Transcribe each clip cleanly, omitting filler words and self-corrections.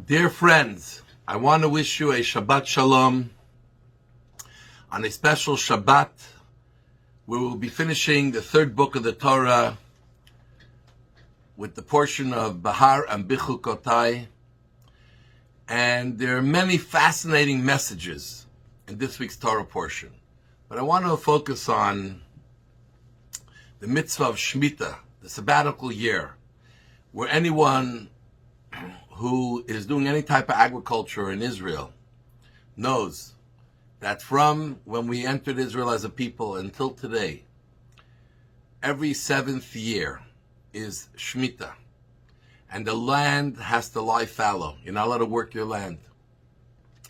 Dear friends, I want to wish you a Shabbat Shalom on a special Shabbat where we'll be finishing the third book of the Torah with the portion of Behar-Bechukotai. And there are many fascinating messages in this week's Torah portion. But I want to focus on the mitzvah of Shemitah, the sabbatical year, where anyone who is doing any type of agriculture in Israel knows that from when we entered Israel as a people until today, every seventh year is Shemitah. And the land has to lie fallow. You're not allowed to work your land.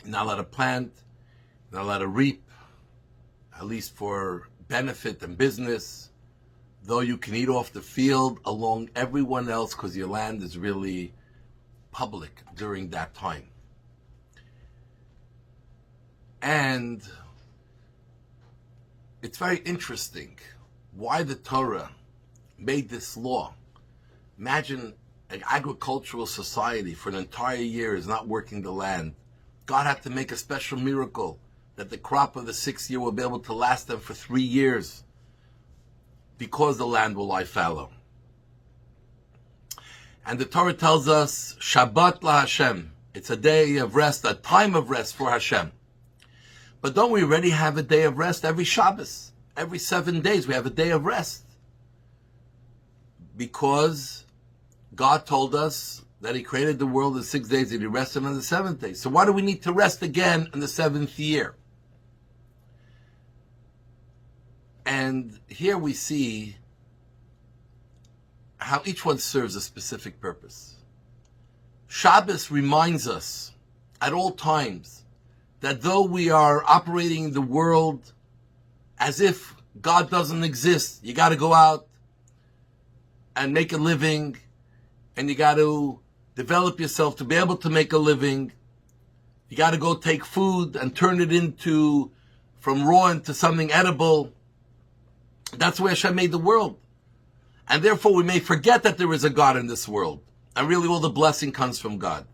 You're not allowed to plant. You're not allowed to reap, at least for benefit and business, though you can eat off the field along everyone else because your land is really public during that time. And it's very interesting why the Torah made this law. Imagine an agricultural society for an entire year is not working the land. God had to make a special miracle that the crop of the 6th year will be able to last them for 3 years because the land will lie fallow. And the Torah tells us, Shabbat la Hashem. It's a day of rest, a time of rest for Hashem. But don't we already have a day of rest every Shabbos? Every 7 days we have a day of rest. Because God told us that He created the world in 6 days and He rested on the 7th day. So why do we need to rest again in the 7th year? And here we see how each one serves a specific purpose. Shabbos reminds us at all times that though we are operating the world as if God doesn't exist, you got to go out and make a living, and you got to develop yourself to be able to make a living. You got to go take food and turn it into, from raw into something edible. That's where Hashem made the world. And therefore we may forget that there is a God in this world. And really all the blessing comes from God.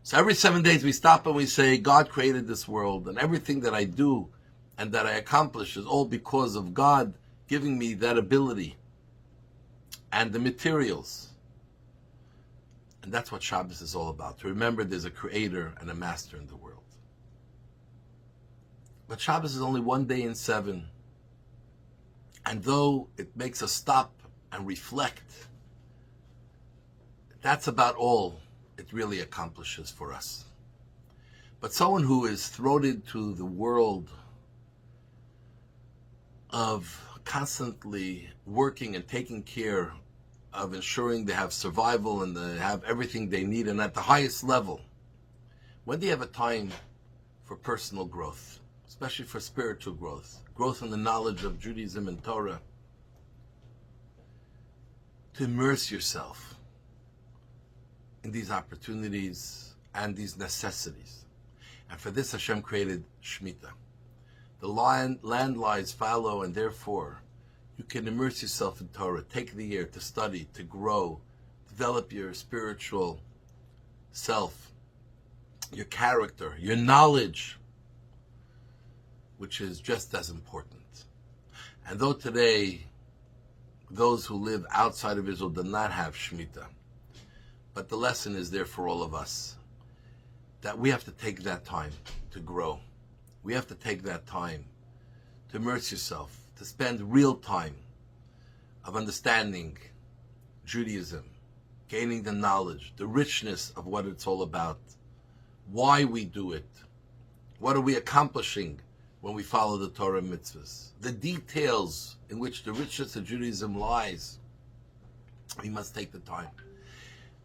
So every 7 days we stop and we say, God created this world, and everything that I do and that I accomplish is all because of God giving me that ability and the materials. And that's what Shabbos is all about. To remember there's a creator and a master in the world. But Shabbos is only 1 day in 7. And though it makes us stop and reflect, that's about all it really accomplishes for us. But someone who is thrown into the world of constantly working and taking care of ensuring they have survival and they have everything they need and at the highest level, when do you have a time for personal growth, especially for spiritual growth, growth in the knowledge of Judaism and Torah? To immerse yourself in these opportunities and these necessities. And for this Hashem created Shemitah. The land lies fallow, and therefore you can immerse yourself in Torah, take the year to study, to grow, develop your spiritual self, your character, your knowledge, which is just as important. And though today those who live outside of Israel do not have Shemitah, but the lesson is there for all of us, that we have to take that time to grow. We have to take that time to immerse yourself, to spend real time of understanding Judaism, gaining the knowledge, the richness of what it's all about, why we do it, what are we accomplishing when we follow the Torah mitzvahs, the details in which the richness of Judaism lies. We must take the time.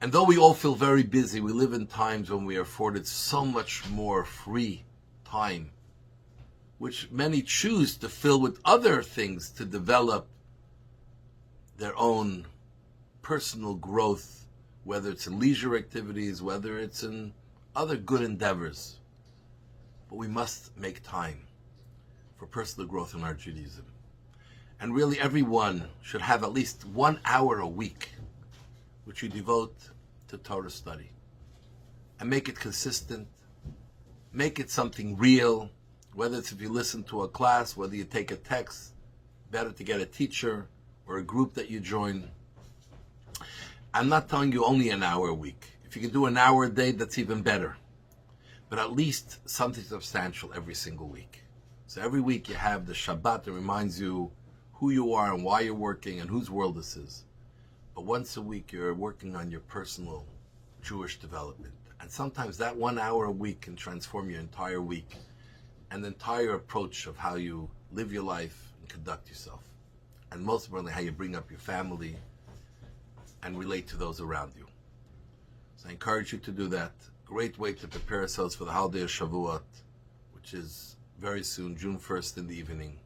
And though we all feel very busy, we live in times when we are afforded so much more free time, which many choose to fill with other things to develop their own personal growth, whether it's in leisure activities, whether it's in other good endeavors. But we must make time for personal growth in our Judaism. And really everyone should have at least 1 hour a week which you devote to Torah study. and make it consistent. Make it something real, whether it's if you listen to a class, whether you take a text, better to get a teacher or a group that you join. I'm not telling you only an hour a week. If you can do an hour a day, that's even better. But at least something substantial every single week. So every week you have the Shabbat that reminds you who you are and why you're working and whose world this is. But once a week you're working on your personal Jewish development. And sometimes that 1 hour a week can transform your entire week and the entire approach of how you live your life and conduct yourself. And most importantly, how you bring up your family and relate to those around you. So I encourage you to do that. Great way to prepare ourselves for the holiday of Shavuot, which is very soon, June 1st in the evening.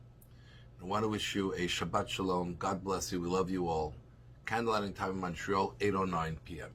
I want to wish you a Shabbat Shalom. God bless you. We love you all. Candlelighting time in Montreal, 8:09 p.m.